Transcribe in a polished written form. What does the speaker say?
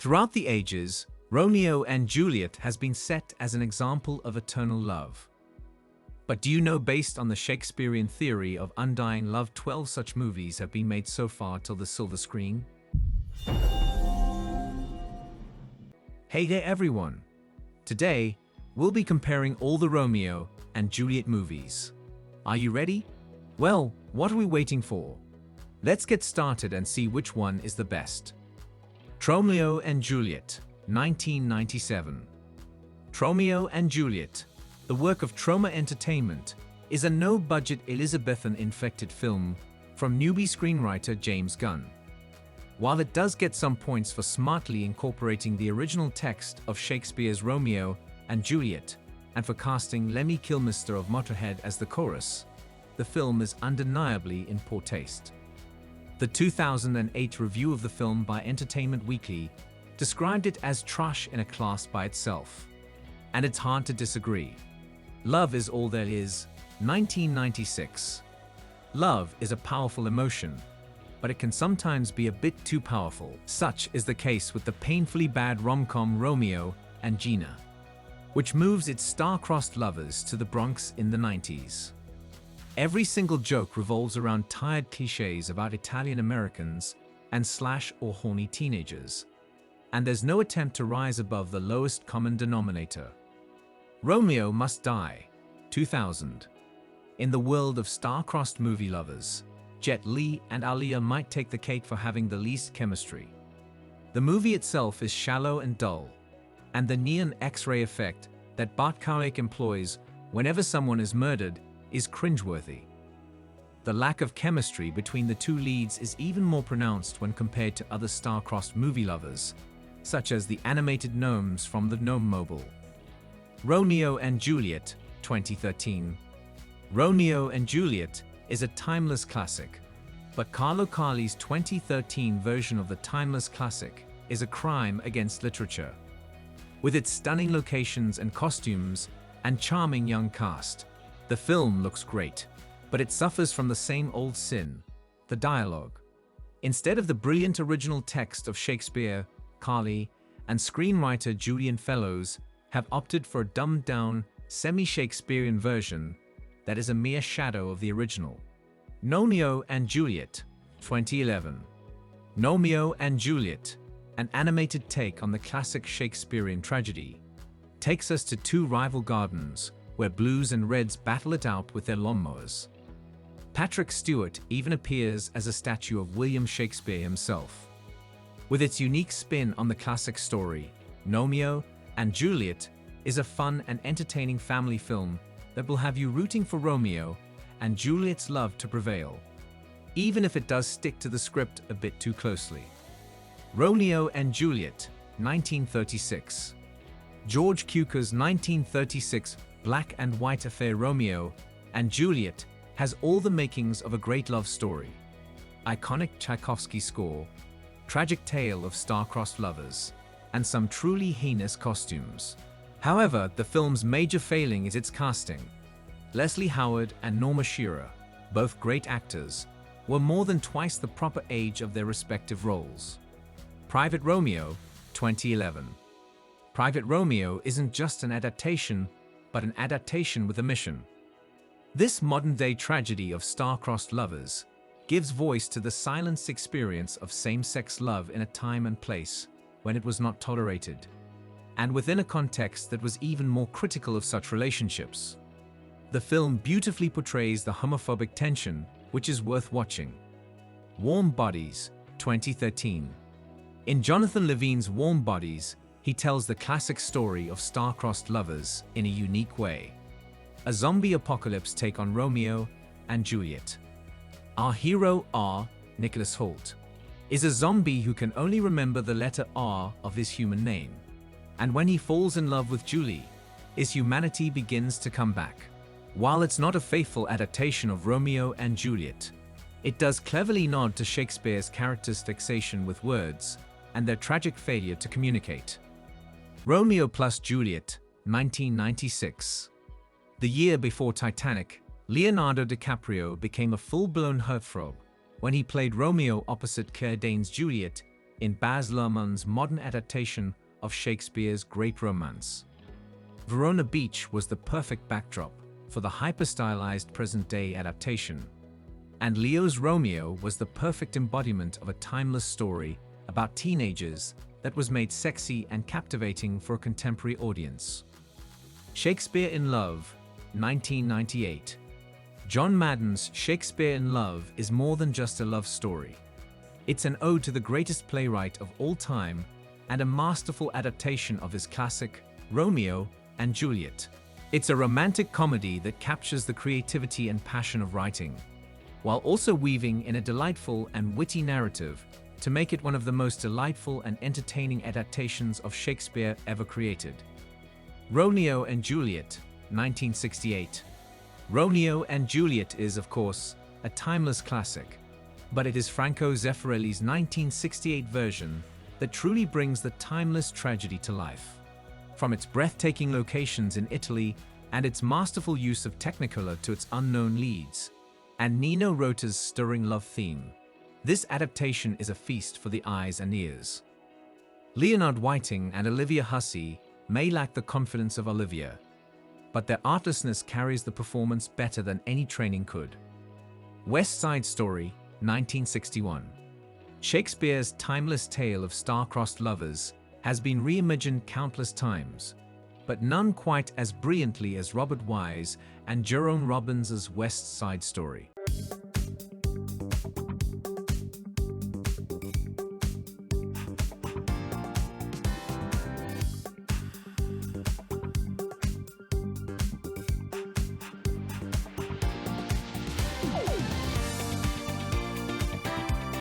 Throughout the ages, Romeo and Juliet has been set as an example of eternal love. But do you know, based on the Shakespearean theory of undying love, 12 such movies have been made so far till the silver screen? Hey there everyone! Today, we'll be comparing all the Romeo and Juliet movies. Are you ready? Well, what are we waiting for? Let's get started and see which one is the best. Tromeo and Juliet, 1997. Tromeo and Juliet, the work of Troma Entertainment, is a no-budget Elizabethan-inflected film from newbie screenwriter James Gunn. While it does get some points for smartly incorporating the original text of Shakespeare's Romeo and Juliet, and for casting Lemmy Kilmister of Motorhead as the chorus, the film is undeniably in poor taste. The 2008 review of the film by Entertainment Weekly described it as trash in a class by itself. And it's hard to disagree. Love is all there is, 1996. Love is a powerful emotion, but it can sometimes be a bit too powerful. Such is the case with the painfully bad rom-com Romeo and Juliet, which moves its star-crossed lovers to the Bronx in the 90s. Every single joke revolves around tired cliches about Italian Americans and slash or horny teenagers, and there's no attempt to rise above the lowest common denominator. Romeo Must Die, 2000. In the world of star-crossed movie lovers, Jet Li and Aaliyah might take the cake for having the least chemistry. The movie itself is shallow and dull, and the neon X-ray effect that Bart Kowalik employs whenever someone is murdered is cringeworthy. The lack of chemistry between the two leads is even more pronounced when compared to other star-crossed movie lovers, such as the animated gnomes from the Gnome Mobile. Romeo and Juliet, 2013. Romeo and Juliet is a timeless classic, but Carlo Carli's 2013 version of the timeless classic is a crime against literature. With its stunning locations and costumes and charming young cast, the film looks great, but it suffers from the same old sin, the dialogue. Instead of the brilliant original text of Shakespeare, Carly and screenwriter Julian Fellows have opted for a dumbed-down, semi-Shakespearean version that is a mere shadow of the original. Gnomeo and Juliet, 2011. Gnomeo and Juliet, an animated take on the classic Shakespearean tragedy, takes us to two rival gardens where blues and reds battle it out with their lawnmowers. Patrick Stewart even appears as a statue of William Shakespeare himself. With its unique spin on the classic story, Romeo and Juliet is a fun and entertaining family film that will have you rooting for Romeo and Juliet's love to prevail, even if it does stick to the script a bit too closely. Romeo and Juliet, 1936. George Cukor's 1936 black and white affair Romeo and Juliet has all the makings of a great love story. Iconic Tchaikovsky score, tragic tale of star-crossed lovers, and some truly heinous costumes. However, the film's major failing is its casting. Leslie Howard and Norma Shearer, both great actors, were more than twice the proper age of their respective roles. Private Romeo, 2011. Private Romeo isn't just an adaptation, but an adaptation with a mission. This modern-day tragedy of star-crossed lovers gives voice to the silenced experience of same-sex love in a time and place when it was not tolerated, and within a context that was even more critical of such relationships. The film beautifully portrays the homophobic tension, which is worth watching. Warm Bodies, 2013. In Jonathan Levine's Warm Bodies, he tells the classic story of star-crossed lovers in a unique way. A zombie apocalypse take on Romeo and Juliet. Our hero R, Nicholas Hoult, is a zombie who can only remember the letter R of his human name. And when he falls in love with Julie, his humanity begins to come back. While it's not a faithful adaptation of Romeo and Juliet, it does cleverly nod to Shakespeare's characters' fixation with words and their tragic failure to communicate. Romeo plus Juliet, 1996. The year before Titanic, Leonardo DiCaprio became a full-blown heartthrob when he played Romeo opposite Claire Danes' Juliet in Baz Luhrmann's modern adaptation of Shakespeare's great romance. Verona Beach was the perfect backdrop for the hyper-stylized present-day adaptation, and Leo's Romeo was the perfect embodiment of a timeless story about teenagers that was made sexy and captivating for a contemporary audience. Shakespeare in Love, 1998. John Madden's Shakespeare in Love is more than just a love story. It's an ode to the greatest playwright of all time and a masterful adaptation of his classic, Romeo and Juliet. It's a romantic comedy that captures the creativity and passion of writing, while also weaving in a delightful and witty narrative to make it one of the most delightful and entertaining adaptations of Shakespeare ever created. Romeo and Juliet, 1968. Romeo and Juliet is, of course, a timeless classic, but it is Franco Zeffirelli's 1968 version that truly brings the timeless tragedy to life. From its breathtaking locations in Italy and its masterful use of Technicolor to its unknown leads, and Nino Rota's stirring love theme, this adaptation is a feast for the eyes and ears. Leonard Whiting and Olivia Hussey may lack the confidence of Olivia, but their artlessness carries the performance better than any training could. West Side Story, 1961. Shakespeare's timeless tale of star-crossed lovers has been reimagined countless times, but none quite as brilliantly as Robert Wise and Jerome Robbins' West Side Story.